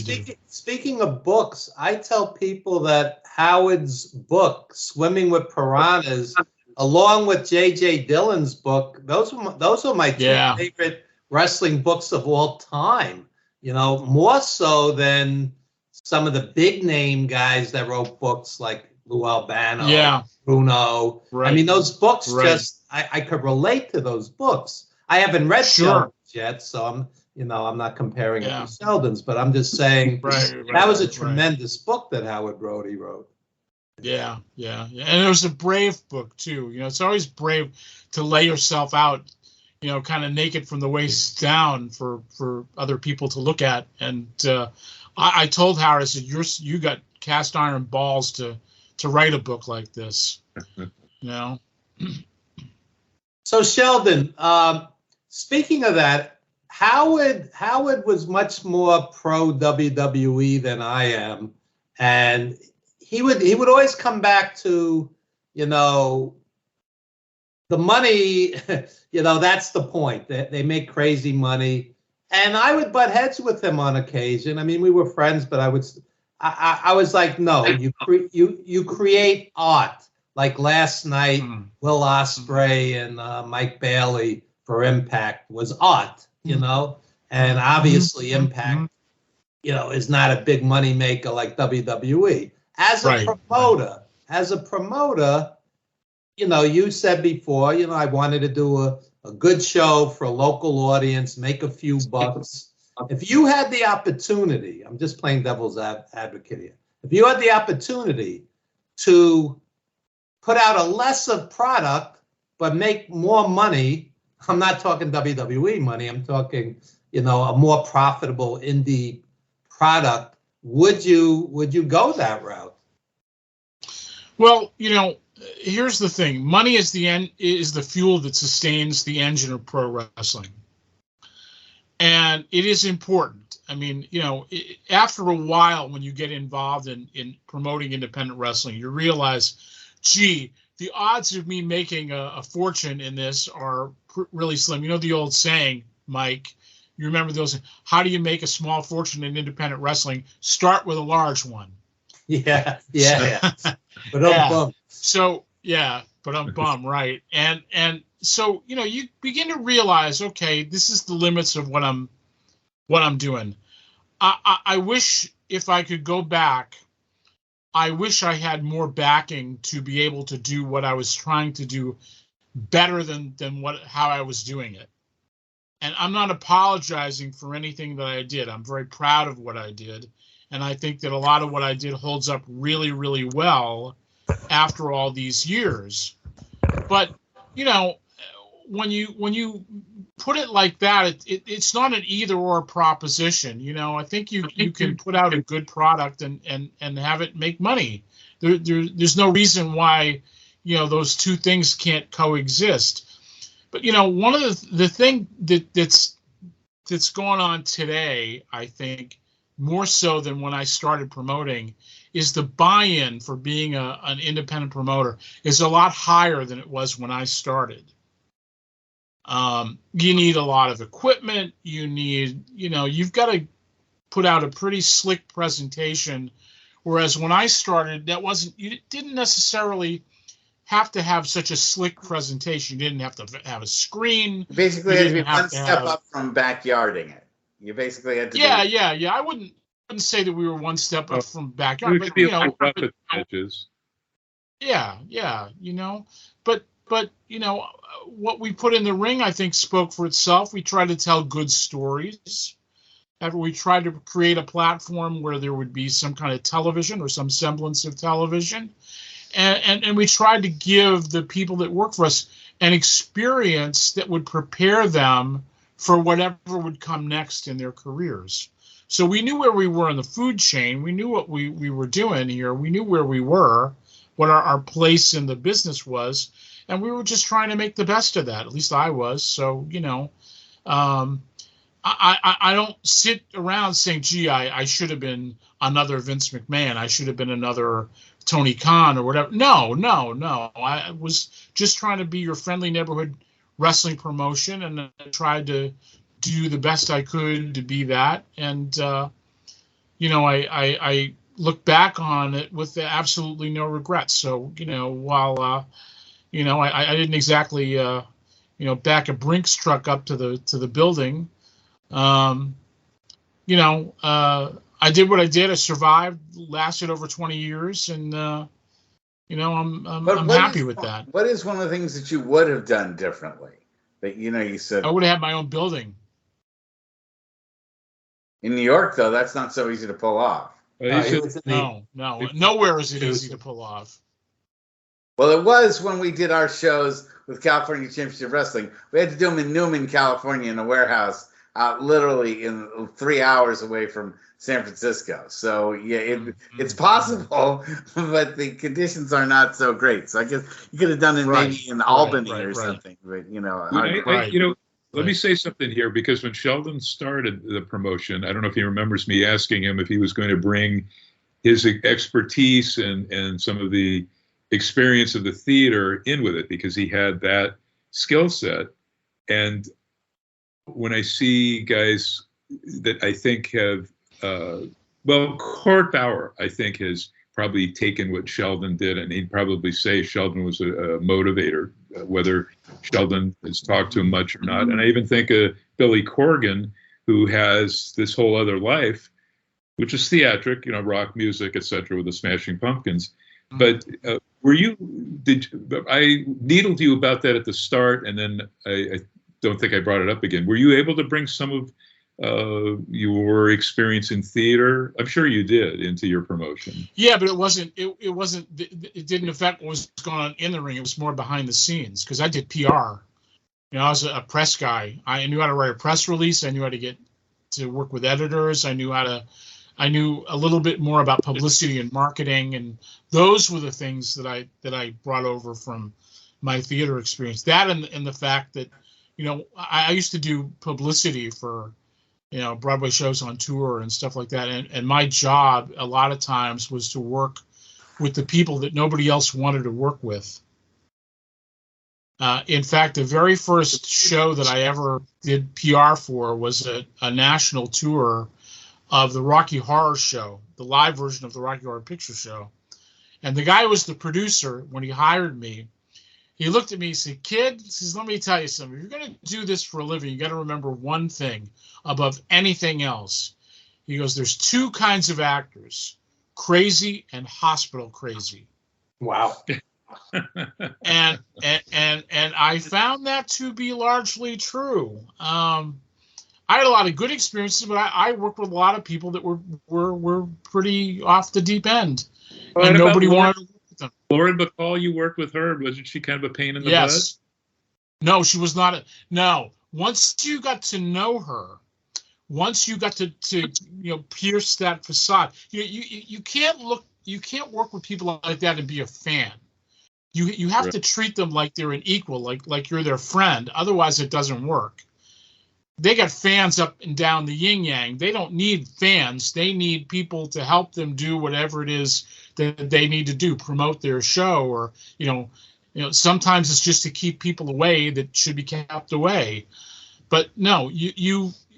do. Speaking of books, I tell people that Howard's book, Swimming with Piranhas, along with J.J. Dillon's book, those are my two favorite wrestling books of all time. More so than some of the big name guys that wrote books like Lou Albano, Bruno. Right. I mean, those books I could relate to those books. I haven't read Sheldon's yet, so I'm not comparing it to Sheldon's, but I'm just saying that was a tremendous book that Howard Brody wrote. Yeah. And it was a brave book too. It's always brave to lay yourself out, kind of naked from the waist down for other people to look at. And I told Howard, I said, you got cast iron balls to write a book like this. So Sheldon, speaking of that, Howard was much more pro WWE than I am, and he would always come back to, the money, that's the point. They make crazy money. And I would butt heads with him on occasion. I mean, we were friends, but I was like, no, you create art. Like last night, Will Ospreay and Mike Bailey for Impact was art, and obviously Impact, is not a big money maker like WWE. As a promoter, you said before, I wanted to do a good show for a local audience, make a few bucks. If you had the opportunity, I'm just playing devil's advocate here. If you had the opportunity to put out a lesser product but make more money, I'm not talking WWE money, I'm talking, a more profitable indie product, would you go that route? Well, here's the thing. Money is the fuel that sustains the engine of pro wrestling. And it is important. I mean, after a while, when you get involved in promoting independent wrestling, you realize, gee, the odds of me making a fortune in this are really slim. The old saying, Mike, you remember those, how do you make a small fortune in independent wrestling? Start with a large one. Yeah. But I'm bummed. So, but I'm bummed, right? And so, you begin to realize, okay, this is the limits of what I'm doing. I wish if I could go back, I wish I had more backing to be able to do what I was trying to do better than how I was doing it. And I'm not apologizing for anything that I did. I'm very proud of what I did. And I think that a lot of what I did holds up really, really well after all these years. But, you know, when you put it like that, it's not an either or proposition. You know, I think you can put out a good product and have it make money. There's no reason why, you know, those two things can't coexist. But, you know, one of the thing that's going on today, I think, more so than when I started promoting, is the buy-in for being an independent promoter is a lot higher than it was when I started. You need a lot of equipment. You've got to put out a pretty slick presentation. Whereas when I started, you didn't necessarily have to have such a slick presentation. You didn't have to have a screen. You basically had to be one step up from backyarding it. You basically had to. Yeah. I wouldn't say that we were one step up from backyard, but you know, rough at the edges. Yeah, you know, but you know, what we put in the ring, I think, spoke for itself. We tried to tell good stories. We tried to create a platform where there would be some kind of television or some semblance of television. And we tried to give the people that work for us an experience that would prepare them for whatever would come next in their careers. So we knew where we were in the food chain. We knew what we were doing here. We knew where we were, what our place in the business was. And we were just trying to make the best of that. At least I was. So, you know, I don't sit around saying, gee, I should have been another Vince McMahon. I should have been another Tony Khan or whatever. No. I was just trying to be your friendly neighborhood wrestling promotion, and I tried to do the best I could to be that. And, you know, I look back on it with absolutely no regrets. So, you know, while, you know, I didn't exactly, you know, back a Brinks truck up to the building, you know, I did what I did. I survived, lasted over 20 years, and you know, I'm happy with that. What is one of the things that you would have done differently? That, you know, you said I would have had my own building. In New York, though, that's not so easy to pull off. No, nowhere is it easy to pull off. Well, it was when we did our shows with California Championship Wrestling. We had to do them in Newman, California, in a warehouse, literally in 3 hours away from San Francisco. So yeah, it's possible, but the conditions are not so great. So I guess you could have done it maybe in Albany or something. But you know, let me say something here, because when Sheldon started the promotion, I don't know if he remembers me asking him if he was going to bring his expertise and some of the experience of the theater in with it, because he had that skill set. And when I see guys that I think have, Court Bauer, I think, has probably taken what Sheldon did, and he'd probably say Sheldon was a motivator, whether Sheldon has talked to him much or not. And I even think of Billy Corgan, who has this whole other life, which is theatric, you know, rock music, etc., with the Smashing Pumpkins. But I needled you about that at the start, and then I don't think I brought it up again. Were you able to bring some of your experience in theater? I'm sure you did, into your promotion. Yeah, but it didn't affect what was going on in the ring. It was more behind the scenes, because I did PR. You know, I was a press guy. I knew how to write a press release. I knew how to get to work with editors. I knew a little bit more about publicity and marketing, and those were the things that I brought over from my theater experience. That and the fact that, you know, I used to do publicity for, you know, Broadway shows on tour and stuff like that. And my job a lot of times was to work with the people that nobody else wanted to work with. In fact, the very first show that I ever did PR for was a national tour of the Rocky Horror Show, the live version of the Rocky Horror Picture Show. And the guy who was the producer, when he hired me, he looked at me and said, "Kid," he says, "let me tell you something. If you're going to do this for a living, you got to remember one thing above anything else." He goes, "There's two kinds of actors, crazy and hospital crazy." Wow. and I found that to be largely true. I had a lot of good experiences, but I worked with a lot of people that were pretty off the deep end, and nobody wanted to work with them. Lauren Bacall, you worked with her. Wasn't she kind of a pain in the butt? No, she was not. No, once you got to know her, once you got to pierce that facade, you can't work with people like that and be a fan. You have to treat them like they're an equal, like you're their friend. Otherwise, it doesn't work. They got fans up and down the yin yang. They don't need fans. They need people to help them do whatever it is that they need to do, promote their show, or sometimes it's just to keep people away that should be kept away. But no, it's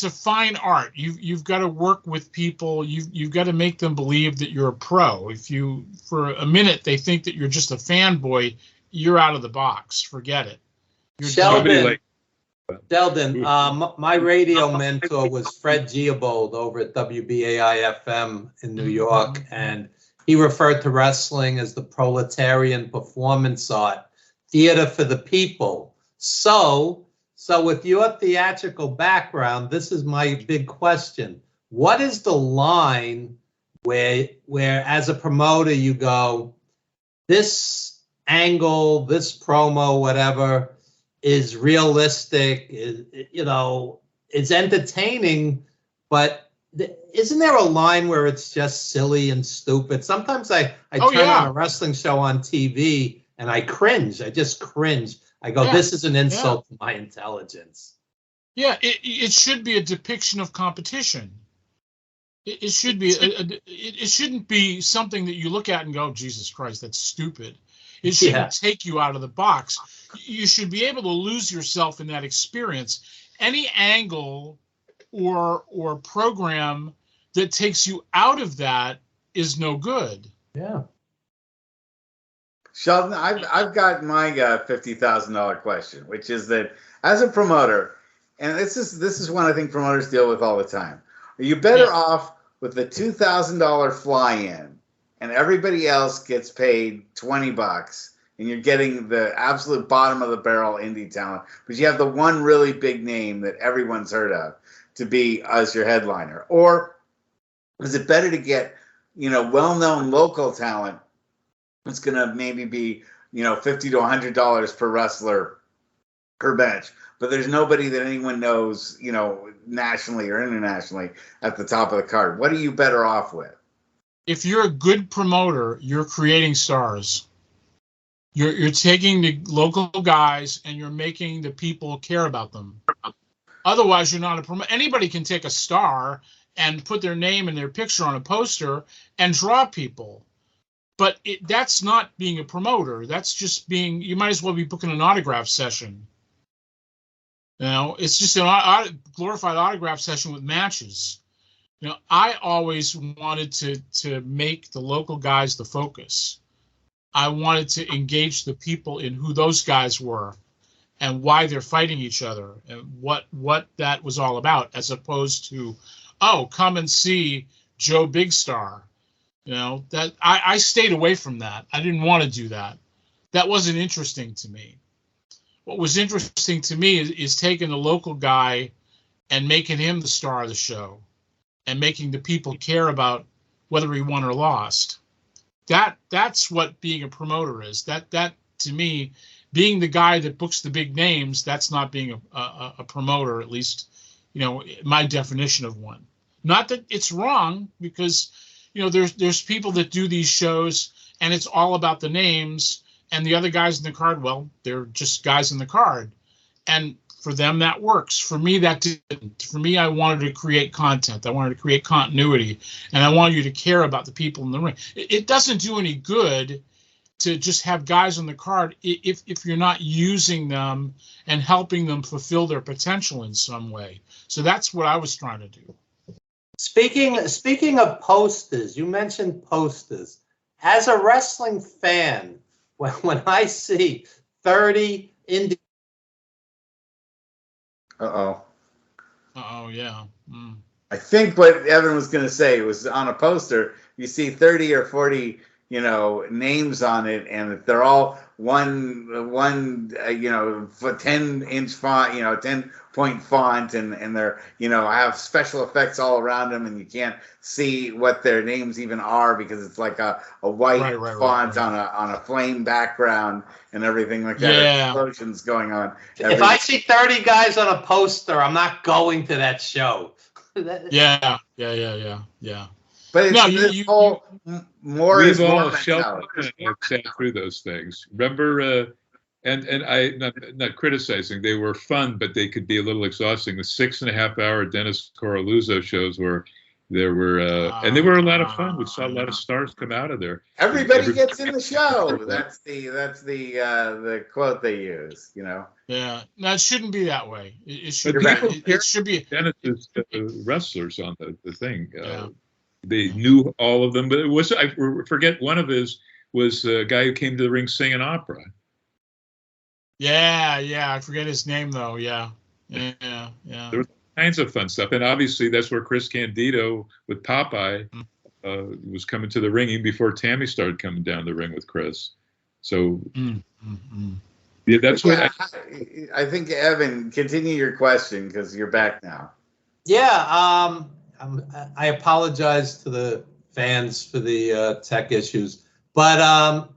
a fine art. You've got to work with people. You've got to make them believe that you're a pro. If you, for a minute, they think that you're just a fanboy, you're out of the box. Forget it. Sheldon, my radio mentor was Fred Geobold over at WBAI-FM in New York, and he referred to wrestling as the proletarian performance art, theater for the people. So with your theatrical background, this is my big question. What is the line where as a promoter you go, this angle, this promo, whatever, is realistic, it's entertaining, but isn't there a line where it's just silly and stupid? Sometimes I turn on a wrestling show on TV and I cringe. I just cringe. I go, this is an insult to my intelligence. Yeah, it should be a depiction of competition. It should be. It shouldn't be something that you look at and go, Jesus Christ, that's stupid. It shouldn't take you out of the box. You should be able to lose yourself in that experience. Any angle or program that takes you out of that is no good. Yeah. Sheldon, I've got my $50,000 question, which is that as a promoter, and this is one I think promoters deal with all the time. Are you better off with the $2,000 fly-in, and everybody else gets paid $20, and you're getting the absolute bottom of the barrel indie talent, but you have the one really big name that everyone's heard of to be as your headliner? Or is it better to get, well-known local talent that's going to maybe be, $50 to $100 per wrestler per match, but there's nobody that anyone knows, nationally or internationally at the top of the card? What are you better off with? If you're a good promoter, you're creating stars. You're taking the local guys and you're making the people care about them. Otherwise, you're not a promoter. Anybody can take a star and put their name and their picture on a poster and draw people. But that's not being a promoter. That's just being, you might as well be booking an autograph session. It's just a glorified autograph session with matches. I always wanted to make the local guys the focus. I wanted to engage the people in who those guys were and why they're fighting each other and what that was all about, as opposed to, come and see Joe Big Star. That I stayed away from that. I didn't want to do that. That wasn't interesting to me. What was interesting to me is taking the local guy and making him the star of the show and making the people care about whether he won or lost. That's what being a promoter is. That to me, being the guy that books the big names, that's not being a promoter, at least, my definition of one. Not that it's wrong, because there's people that do these shows and it's all about the names, and the other guys in the card, well, they're just guys in the card. And for them, that works. For me, that didn't. For me, I wanted to create content. I wanted to create continuity. And I wanted you to care about the people in the ring. It doesn't do any good to just have guys on the card if you're not using them and helping them fulfill their potential in some way. So that's what I was trying to do. Speaking of posters, you mentioned posters. As a wrestling fan, when I see 30 indie... Uh-oh, yeah. Mm. I think what Evan was going to say was on a poster, you see 30 or 40, names on it, and they're all one 10-inch font, 10-point font, and they're, have special effects all around them, and you can't see what their names even are because it's like a white font on a flame background and everything like that. Yeah. Explosions going on. If I see 30 guys on a poster, I'm not going to that show. Yeah. But it's more is more Sheldon sat through those things. Remember, and I not criticizing, they were fun, but they could be a little exhausting. The 6.5-hour Dennis Coralluzzo shows were there were and they were a lot of fun. We saw a lot of stars come out of there. Everybody gets in the show. That's the quote they use. Yeah, no, it shouldn't be that way. It should But be. people It should be. Dennis's wrestlers on the thing. Yeah. They knew all of them, but it was, I forget, one of his was a guy who came to the ring singing opera. Yeah, I forget his name though. Yeah. There was all kinds of fun stuff, and obviously that's where Chris Candido with Popeye was coming to the ring even before Tammy started coming down the ring with Chris. So yeah, that's what I think. Evan, continue your question because you're back now. Yeah, I apologize to the fans for the tech issues, but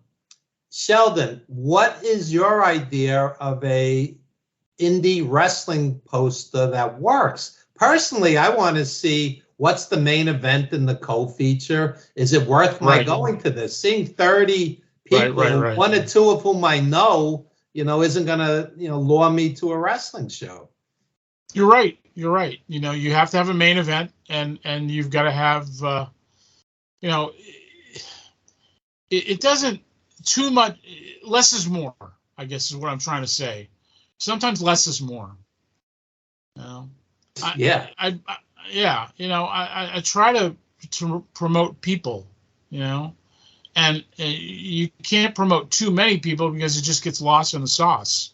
Sheldon, what is your idea of a indie wrestling poster that works? Personally, I want to see what's the main event in the co-feature. Is it worth my going to this? Seeing 30 people, one or two of whom I know, isn't going to, lure me to a wrestling show. You're right. You have to have a main event, and you've got to have, it doesn't too much. Less is more, I guess, is what I'm trying to say. Sometimes less is more. I try to promote people, and you can't promote too many people because it just gets lost in the sauce,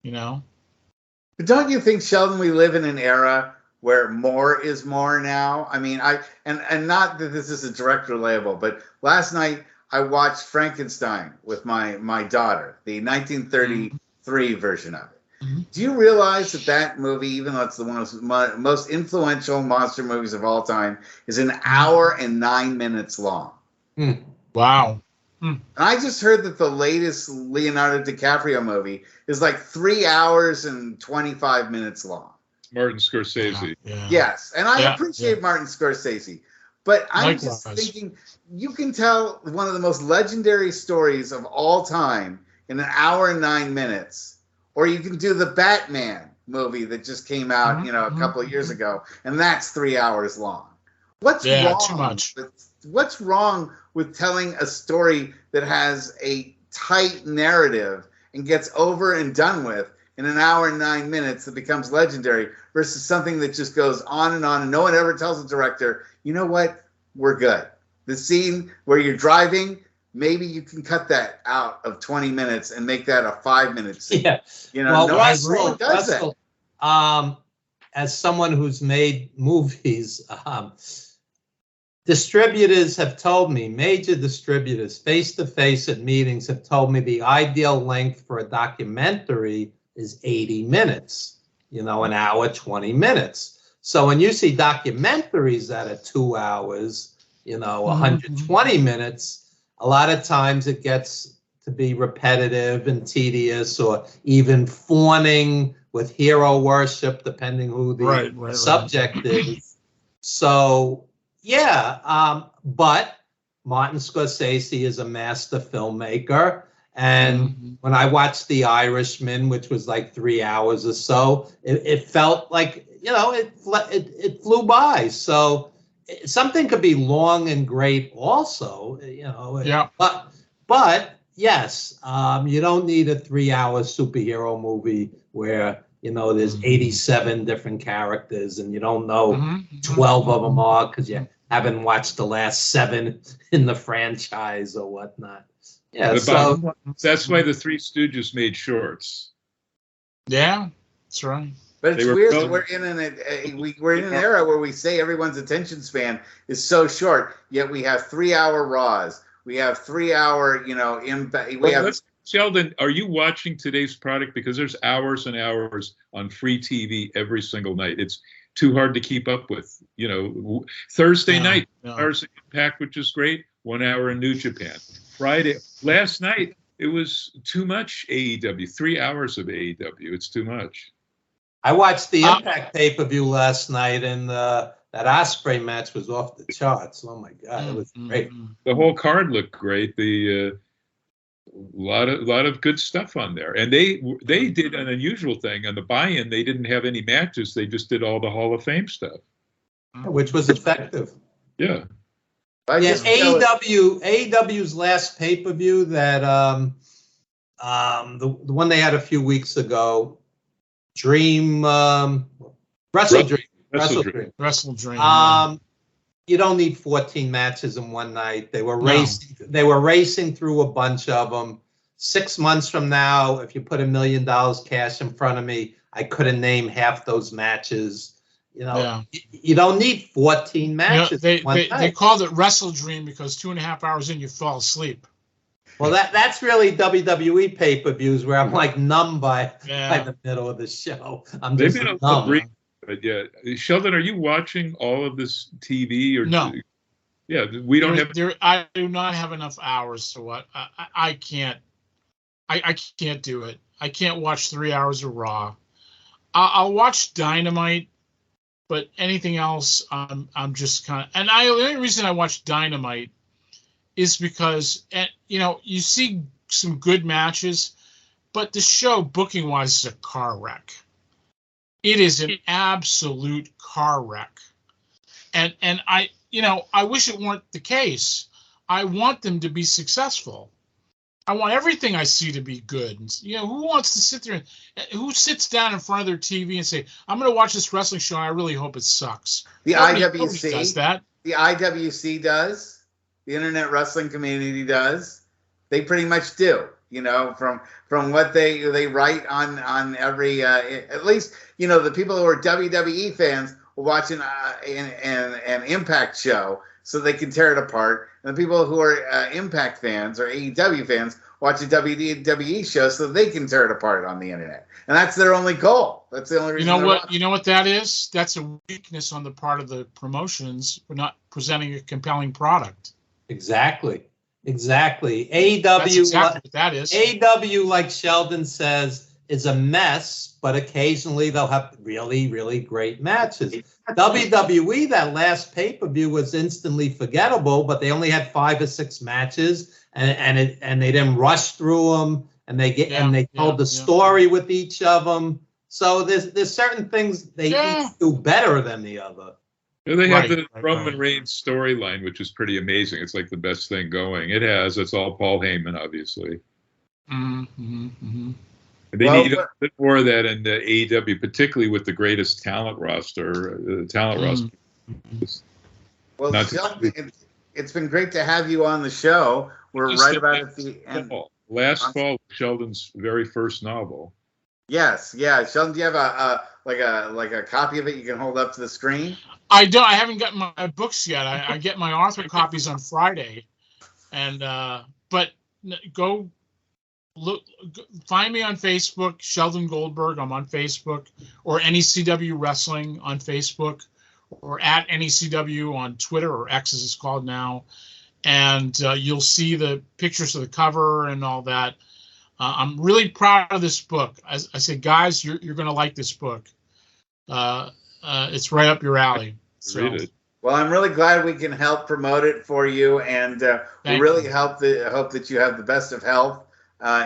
But don't you think, Sheldon, we live in an era where more is more now? I mean, and not that this is a direct label, but last night I watched Frankenstein with my daughter, the 1933 version of it. Do you realize that movie, even though it's one of the most influential monster movies of all time, is an hour and 9 minutes long? Wow. And I just heard that the latest Leonardo DiCaprio movie is like 3 hours and 25 minutes long. Martin Scorsese. Yeah. Yes, and I appreciate Martin Scorsese, but I'm just Likewise. thinking you can tell one of the most legendary stories of all time in an hour and 9 minutes. Or you can do the Batman movie that just came out, a couple of years ago, and that's 3 hours long. What's wrong? Too much. What's wrong with telling a story that has a tight narrative and gets over and done with in an hour and 9 minutes that becomes legendary versus something that just goes on, and no one ever tells the director, you know what, we're good. The scene where you're driving, maybe you can cut that out of 20 minutes and make that a 5-minute scene. Yeah. No one does that. As someone who's made movies, distributors have told me, major distributors, face-to-face at meetings have told me the ideal length for a documentary is 80 minutes, an hour, 20 minutes. So when you see documentaries that are 2 hours, 120 minutes, a lot of times it gets to be repetitive and tedious, or even fawning with hero worship, depending who the subject is. So, but Martin Scorsese is a master filmmaker. And when I watched The Irishman, which was like 3 hours or so, it felt like, it flew by. So something could be long and great also, but yes, you don't need a 3 hour superhero movie where, there's 87 different characters and you don't know 12 of them are because you haven't watched the last 7 in the franchise or whatnot. Yeah, so that's why the Three Stooges made shorts. Yeah, that's right. But it's They were weird that filmed- we're in an era where we say everyone's attention span is so short, yet we have 3-hour Raws. We have 3-hour, impact. Sheldon, are you watching today's product? Because there's hours and hours on free TV every single night. It's too hard to keep up with. Thursday night, hours of Impact, which is great. 1 hour in New Japan. Friday, last night, it was too much AEW. 3 hours of AEW. It's too much. I watched the Impact pay-per-view last night, and that Ospreay match was off the charts. Oh my God, it was great. The whole card looked great. The lot of good stuff on there, and they did an unusual thing on the buy-in. They didn't have any matches. They just did all the Hall of Fame stuff, which was effective. Yeah. AEW's last pay-per-view, that the one they had a few weeks ago, Wrestle Dream. You don't need 14 matches in one night. They were racing. They were racing through a bunch of them. 6 months from now, if you put $1 million cash in front of me, I couldn't name half those matches. You don't need 14 matches. They called it Wrestle Dream because 2.5 hours in you fall asleep. Well, that's really WWE pay-per-views where I'm like numb by the middle of the show. I'm just numb. But yeah, Sheldon, are you watching all of this TV or no? Yeah, we don't have. I do not have enough hours to watch. I can't. I can't do it. I can't watch 3 hours of Raw. I'll watch Dynamite, but anything else, I'm just kind of. And the only reason I watch Dynamite is because you see some good matches, but the show booking wise is a car wreck. It is an absolute car wreck. And I wish it weren't the case. I want them to be successful. I want everything I see to be good. Who wants to sit there who sits down in front of their TV and say, I'm going to watch this wrestling show and I really hope it sucks. Nobody does that. The IWC does. The Internet Wrestling Community does. They pretty much do. From what they write on every at least the people who are WWE fans will watch an Impact show so they can tear it apart, and the people who are Impact fans or AEW fans watch a WWE show so they can tear it apart on the internet, and that's their only goal. That's the only reason. You know what that is? That's a weakness on the part of the promotions for not presenting a compelling product. Exactly. AEW, That's exactly what that is. AEW, like Sheldon says, is a mess, but occasionally they'll have really, really great matches. WWE, that last pay-per-view was instantly forgettable, but they only had 5 or 6 matches, and they didn't rush through them, and they told the story with each of them. So there's certain things they each do better than the other. They have the Roman Reigns storyline, which is pretty amazing. It's like the best thing going. It's all Paul Heyman, obviously. They need a bit more of that in the AEW, particularly with the greatest talent roster. Well, Sheldon, it's been great to have you on the show. We're right about at the end. Last fall, Sheldon's very first novel. Yes, yeah. Sheldon, do you have a copy of it you can hold up to the screen? I don't. I haven't gotten my books yet. I get my author copies on Friday, and but go look. Find me on Facebook, Sheldon Goldberg. I'm on Facebook, or NECW Wrestling on Facebook, or at NECW on Twitter, or X as it's called now, and you'll see the pictures of the cover and all that. I'm really proud of this book. As I said, guys, you're going to like this book. It's right up your alley. So. Read it. Well, I'm really glad we can help promote it for you, and we really hope that you have the best of health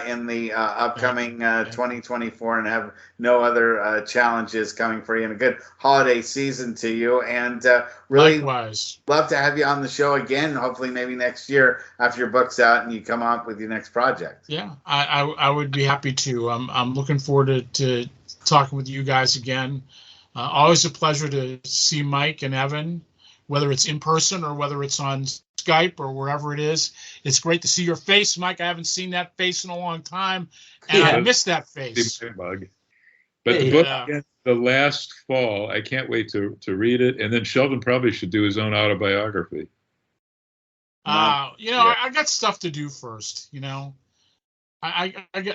in the upcoming 2024 and have no other challenges coming for you, and a good holiday season to you. And really likewise. Love to have you on the show again, hopefully maybe next year after your book's out and you come up with your next project. Yeah, I would be happy to. I'm looking forward to talking with you guys again. Always a pleasure to see Mike and Evan, whether it's in person or whether it's on Skype or wherever it is. It's great to see your face, Mike. I haven't seen that face in a long time, and I miss that face. But But the Hey, book, yeah. the last fall, I can't wait to read it. And then Sheldon probably should do his own autobiography. Yeah. I got stuff to do first.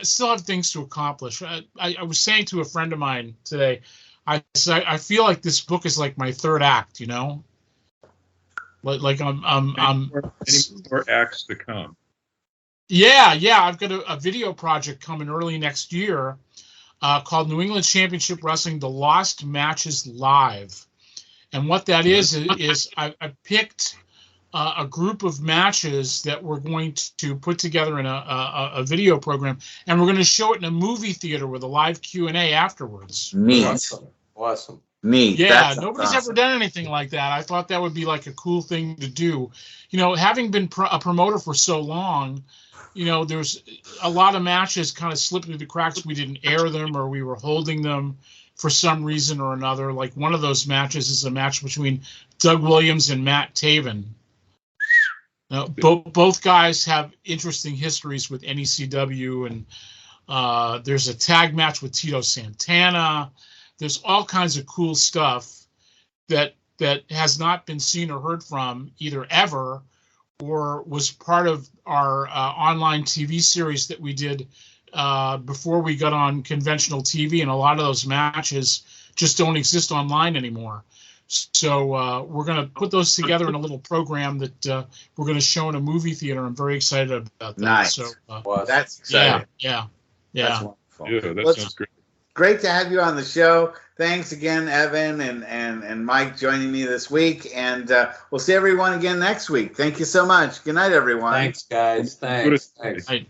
Still have things to accomplish. I was saying to a friend of mine today, I feel like this book is like my third act. Like I'm Any more acts to come. Yeah. I've got a video project coming early next year called New England Championship Wrestling: The Lost Matches Live, and what that is I picked a group of matches that we're going to put together in a video program, and we're going to show it in a movie theater with a live Q&A afterwards. Neat. Awesome. Neat. Yeah, nobody's ever done anything like that. I thought that would be like a cool thing to do. Having been a promoter for so long, there's a lot of matches kind of slipped through the cracks. We didn't air them, or we were holding them for some reason or another. Like one of those matches is a match between Doug Williams and Matt Taven. Now, both guys have interesting histories with NECW, and there's a tag match with Tito Santana. There's all kinds of cool stuff that has not been seen or heard from either ever, or was part of our online TV series that we did before we got on conventional TV, and a lot of those matches just don't exist online anymore. So we're going to put those together in a little program that we're going to show in a movie theater. I'm very excited about that. Nice. So, that's exciting. Yeah. That's wonderful. Yeah, that sounds great. Great to have you on the show. Thanks again, Evan and Mike, joining me this week. And we'll see everyone again next week. Thank you so much. Good night, everyone. Thanks, guys. Thanks. Right.